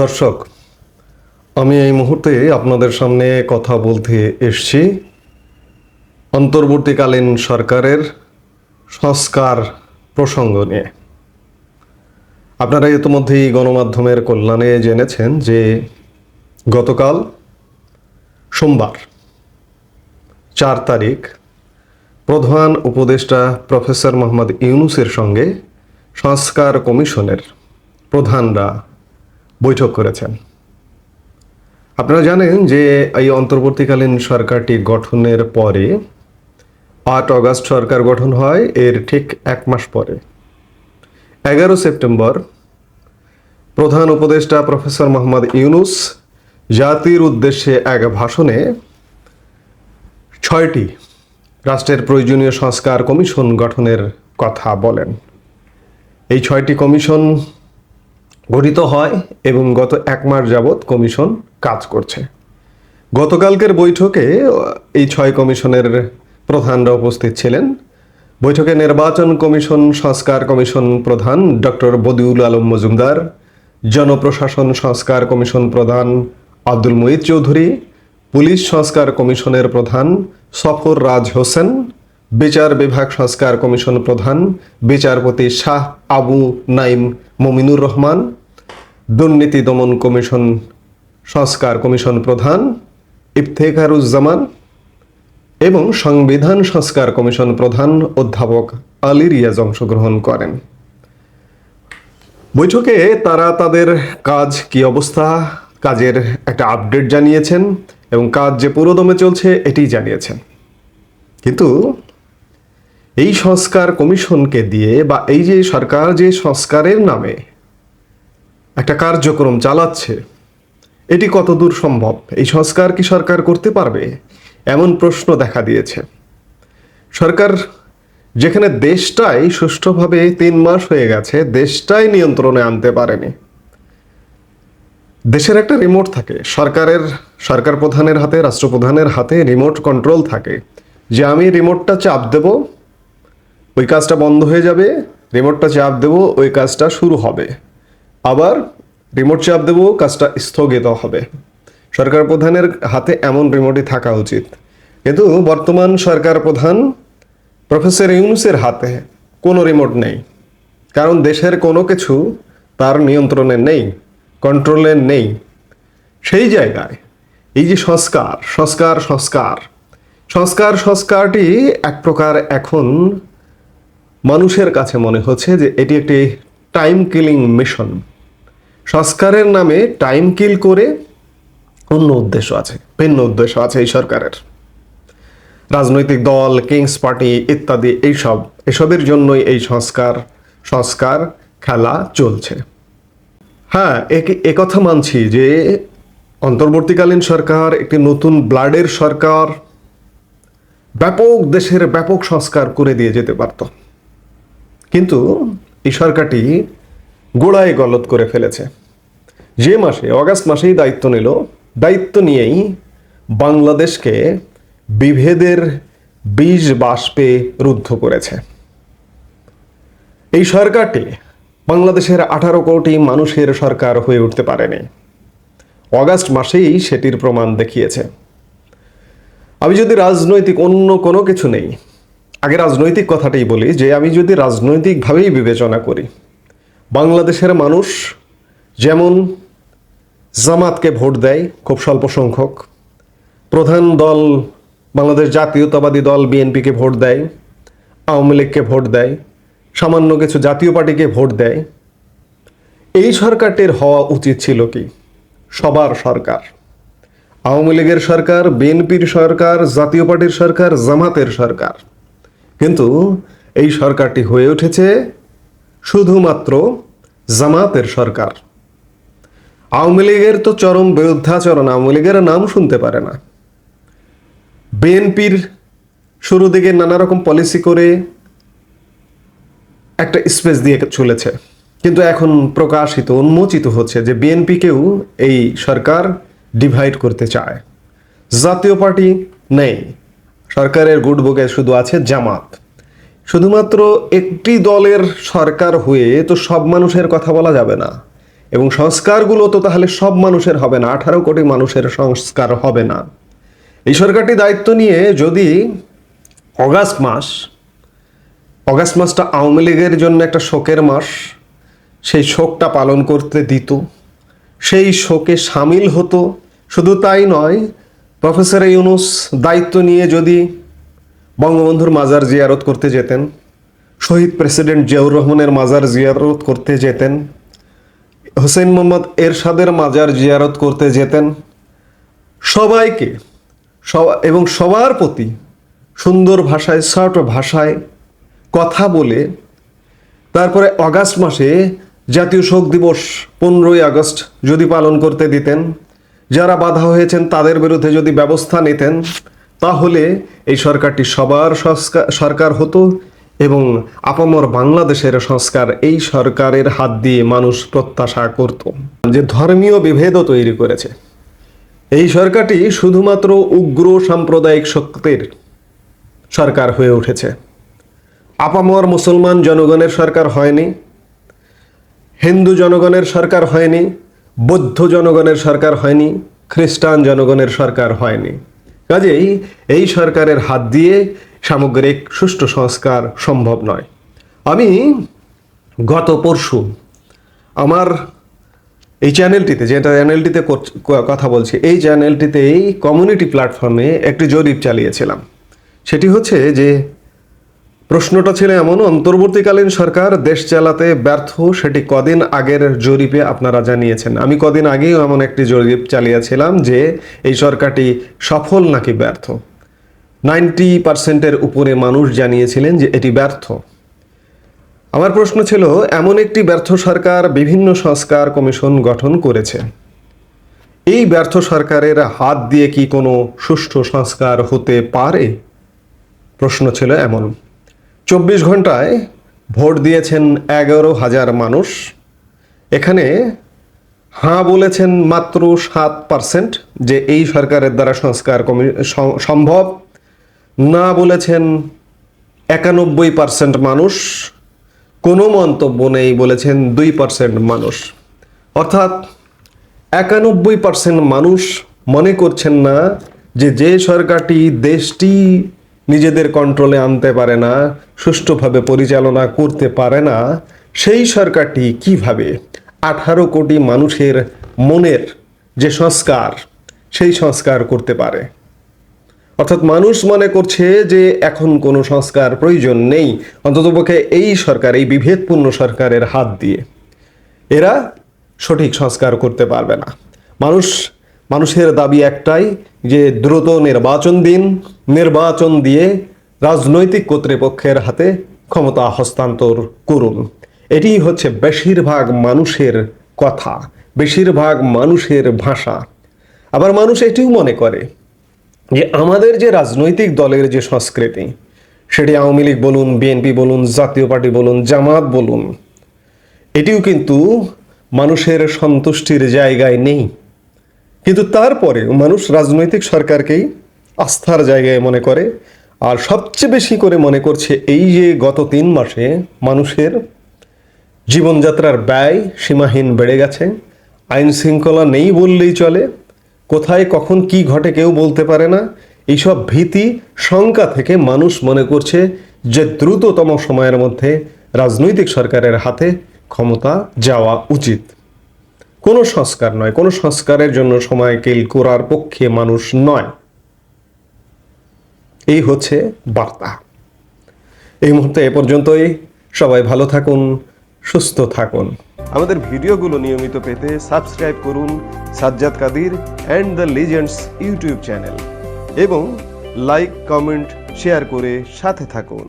দর্শক, আমি এই মুহূর্তে আপনাদের সামনে কথা বলতে এসেছি অন্তর্বর্তীকালীন সরকারের সংস্কার প্রসঙ্গ নিয়ে। আপনারা ইতিমধ্যেই গণমাধ্যমের কল্যাণে জেনেছেন যে গতকাল সোমবার 4 তারিখ প্রধান উপদেষ্টা প্রফেসর মোহাম্মদ ইউনূসের সঙ্গে সংস্কার কমিশনের প্রধানরা বৈঠক করেছেন। আপনারা জানেন যে এই অন্তর্বর্তীকালীন সরকারটি গঠনের পরে 8 অগস্ট সরকার গঠন হয়। এর ঠিক 1 মাস পরে 11 সেপ্টেম্বর প্রধান উপদেষ্টা প্রফেসর মোহাম্মদ ইউনূস জাতির উদ্দেশ্যে এক ভাষণে 6টি রাষ্ট্রের প্রয়োজনীয় সংস্কার কমিশন গঠনের কথা বলেন। এই 6টি কমিশন গঠিত হয় এবং গত 1 মাস যাবৎ কমিশন কাজ করছে। গতকালকের বৈঠকে এই 6 কমিশনের প্রধানরা উপস্থিত ছিলেন। বৈঠকে নির্বাচন কমিশন সংস্কার কমিশন প্রধান ডক্টর বদিউল আলম মজুমদার, জনপ্রশাসন সংস্কার কমিশন প্রধান আব্দুল মুঈদ চৌধুরী, পুলিশ সংস্কার কমিশনের প্রধান সফর রাজ হোসেন, বিচার বিভাগ সংস্কার কমিশন প্রধান বিচারপতি শাহ আবু নাইম মমিনুর রহমান, দুর্নীতি দমন কমিশন সংস্কার কমিশন প্রধান ইফতেখারুজ্জামান এবং সংবিধান সংস্কার কমিশন প্রধান অধ্যাপক আলী রিয়াজ অংশগ্রহণ করেন। বৈঠকে তারা তাদের কাজ কি অবস্থা, কাজের একটা আপডেট জানিয়েছেন এবং কাজ যে পুরোদমে চলছে এটি জানিয়েছেন। কিন্তু এই সংস্কার কমিশনকে দিয়ে বা এই যে সরকার যে সংস্কারের নামে একটা কার্যক্রম চালাচ্ছে, এটি কতদূর সম্ভব? এই সংস্কার কি সরকার করতে পারবে? এমন প্রশ্ন দেখা দিয়েছে। সরকার যেখানে দেশটাই সুষ্ঠুভাবে 3 মাস হয়ে গেছে, দেশটাই নিয়ন্ত্রণে আনতে পারেনি। দেশের একটা রিমোট থাকে, সরকার প্রধানের হাতে, রাষ্ট্রপ্রধানের হাতে রিমোট কন্ট্রোল থাকে যে আমি রিমোটটা চাপ দেব, ওই কাজটা বন্ধ হয়ে যাবে, রিমোটটা চাপ দেব, ওই কাজটা শুরু হবে, আবার রিমোট চাপ দেব, কাজটা স্থগিত হবে। সরকার প্রধানের হাতে এমন রিমোটই থাকা উচিত। কিন্তু বর্তমান সরকার প্রধান প্রফেসর ইউনূসের হাতে কোনো রিমোট নেই, কারণ দেশের কোনো কিছু তার নিয়ন্ত্রণে নেই, কন্ট্রোলে নেই। সেই জায়গায় এই যে সংস্কারটি এক প্রকার এখন মানুষের কাছে মনে হচ্ছে যে এটি একটি টাইম কিলিং মিশন। সংস্কারের নামে টাইম কিল করে অন্য উদ্দেশ্য আছে, ভিন্ন উদ্দেশ্য আছে এই সরকারের। রাজনৈতিক দল, কিংস পার্টি ইত্যাদি এসবের জন্যই এই সংস্কার খেলা চলছে। হ্যাঁ, একথা মানছি যে অন্তর্বর্তীকালীন সরকার একটি নতুন ব্লাডের সরকার, দেশের ব্যাপক সংস্কার করে দিয়ে যেতে পারত। কিন্তু এই সরকারটি গোড়ায় গলদ করে ফেলেছে। যে মাসে অগাস্ট মাসেই দায়িত্ব নিয়েই বাংলাদেশকে বিভেদের বীজ বাষ্পে রুদ্ধ করেছে। এই সরকারটি বাংলাদেশের 18 কোটি মানুষের সরকার হয়ে উঠতে পারেনি। অগাস্ট মাসেই সেটির প্রমাণ দেখিয়েছে। আমি যদি অন্য কোনো কিছু নেই, আগে রাজনৈতিক কথাটাই বলি, যে আমি যদি রাজনৈতিকভাবেই বিবেচনা করি, বাংলাদেশের মানুষ যেমন জামাতকে ভোট দেয় খুব স্বল্প সংখ্যক, প্রধান দল বাংলাদেশ জাতীয়তাবাদী দল বিএনপিকে ভোট দেয়, আওয়ামী লীগকে ভোট দেয়, সামান্য কিছু জাতীয় পার্টিকে ভোট দেয়। এই সরকারটির হওয়া উচিত ছিল কি সবার সরকার, আওয়ামী লীগের সরকার, বিএনপির সরকার, জাতীয় পার্টির সরকার, জামাতের সরকার। কিন্তু এই সরকারটি হয়ে উঠেছে শুধুমাত্র জামাতের সরকার। আওয়ামী লীগের তো চরম বিরুদ্ধাচরণ, আওয়ামী লীগের নাম শুনতে পারে না। বিএনপির শুরু দিকে নানা রকম পলিসি করে একটা স্পেস দিয়ে চলেছে, কিন্তু এখন উন্মোচিত হচ্ছে যে বিএনপিকেও এই সরকার ডিভাইড করতে চায়। জাতীয় পার্টি নেই, সরকারের গুড বুকে শুধু আছে জামাত। শুধুমাত্র একটি দলের সরকার হয়ে তো সব মানুষের কথা বলা যাবে না। এবং সংস্কারগুলো তো তাহলে সব মানুষের হবে না, 18 কোটি মানুষের সংস্কার হবে না। এই সরকারটি দায়িত্ব নিয়ে যদি অগাস্ট মাসটা আওয়ামী লীগের জন্য একটা শোকের মাস, সেই শোকটা পালন করতে দিত, সেই শোকে সামিল হতো। শুধু তাই নয়, প্রফেসর ইউনূস দায়িত্ব নিয়ে যদি বঙ্গবন্ধুর মাজার জিয়ারত করতে যেতেন, শহীদ প্রেসিডেন্ট জিয়াউর রহমানের মাজার জিয়ারত করতে যেতেন, হোসেন মোহাম্মদ এরশাদের মাজার জিয়ারত করতে যেতেন, সবাইকে এবং সবার প্রতি সুন্দর ভাষায়, শর্ট ভাষায় কথা বলে তারপরে অগাস্ট মাসে জাতীয় শোক দিবস 15ই আগস্ট যদি পালন করতে দিতেন, যারা বাধা হয়েছেন তাদের বিরুদ্ধে যদি ব্যবস্থা নিতেন, তাহলে এই সরকারটি সবার সরকার হতো এবং আপামর বাংলাদেশের সংস্কার এই সরকারের হাত দিয়ে মানুষ প্রত্যাশা করত। যে ধর্মীয় বিভেদও তৈরি করেছে এই সরকারটি শুধুমাত্র উগ্র সাম্প্রদায়িক শক্তির সরকার হয়ে উঠেছে। আপামর মুসলমান জনগণের সরকার হয়নি, হিন্দু জনগণের সরকার হয়নি, বৌদ্ধ জনগণের সরকার হয়নি, খ্রিস্টান জনগণের সরকার হয়নি। কাজেই এই সরকারের হাত দিয়ে সামগ্রিক সুষ্ঠু সংস্কার সম্ভব নয়। আমি গত পরশু আমার এই চ্যানেলটিতে, যেটা চ্যানেলটিতে কথা বলছি, এই চ্যানেলটিতে এই কমিউনিটি প্ল্যাটফর্মে একটি জরিপ চালিয়েছিলাম। সেটি হচ্ছে যে প্রশ্নটা ছিল এমন, অন্তর্বর্তীকালীন সরকার দেশ চালাতে ব্যর্থ, সেটি কদিন আগের জরিপে আপনারা জানিয়েছেন। আমি কদিন আগেও এমন একটি জরিপ চালিয়েছিলাম যে এই সরকারটি সফল নাকি ব্যর্থ। 90% উপরে মানুষ জানিয়েছিলেন যে এটি ব্যর্থ। আমার প্রশ্ন ছিল, এমন একটি ব্যর্থ সরকার বিভিন্ন সংস্কার কমিশন গঠন করেছে, এই ব্যর্থ সরকারের হাত দিয়ে কি কোনো সুষ্ঠু সংস্কার হতে পারে? প্রশ্ন ছিল এমন। 24 ঘন্টায় ভোট দিয়েছেন 11,000 মানুষ। এখানে হ্যাঁ বলেছেন মাত্র 7% যে এই সরকারের দ্বারা সংস্কার সম্ভব, না বলেছেন 91% মানুষ, কোনো মন্তব্য নেই বলেছেন 2% মানুষ। অর্থাৎ 91% মানুষ মনে করছেন না যে সরকারটি দেশটি নিজেদের কন্ট্রোলে আনতে পারে না, সুষ্ঠুভাবে পরিচালনা করতে পারে না, সেই সরকারটি কিভাবে 18 কোটি মানুষের মনের যে সংস্কার, সেই সংস্কার করতে পারে। অর্থাৎ মানুষ মনে করছে যে এখন কোনো সংস্কার প্রয়োজন নেই, অন্ততপক্ষে এই সরকার, এই বিভেদপূর্ণ সরকারের হাত দিয়ে এরা সঠিক সংস্কার করতে পারবে না। মানুষের দাবি একটাই যে দ্রুত নির্বাচন দিন, নির্বাচন দিয়ে রাজনৈতিক কর্তৃপক্ষের হাতে ক্ষমতা হস্তান্তর করুন। এটি হচ্ছে বেশিরভাগ মানুষের কথা, বেশিরভাগ মানুষের ভাষা। আবার মানুষ এটিও মনে করে যে আমাদের যে রাজনৈতিক দলের যে সংস্কৃতি, সেটি আওয়ামী লীগ বলুন, বিএনপি বলুন, জাতীয় পার্টি বলুন, জামাত বলুন, এটিও কিন্তু মানুষের সন্তুষ্টির জায়গায় নেই। কিন্তু তারপরে মানুষ রাজনৈতিক সরকারকেই আস্থার জায়গায় মনে করে। আর সবচেয়ে বেশি করে মনে করছে এই যে গত 3 মাসে মানুষের জীবনযাত্রার ব্যয় সীমাহীন বেড়ে গেছে, আইন শৃঙ্খলা নেই বললেই চলে, কোথায় কখন কি ঘটে কেউ বলতে পারে না। এইসব ভীতি শঙ্কা থেকে মানুষ মনে করছে যে দ্রুততম সময়ের মধ্যে রাজনৈতিক সরকারের হাতে ক্ষমতা যাওয়া উচিত। কোনো সংস্কার নয়, কোনো সংস্কারের জন্য সময় কিল করার পক্ষে মানুষ নয়। এই হচ্ছে বার্তা। এই মুহূর্তে এ পর্যন্তই। সবাই ভালো থাকুন, সুস্থ থাকুন। আমাদের ভিডিওগুলো নিয়মিত পেতে সাবস্ক্রাইব করুন Sajjad Kadir and the legends YouTube channel এবং লাইক, কমেন্ট, শেয়ার করে সাথে থাকুন।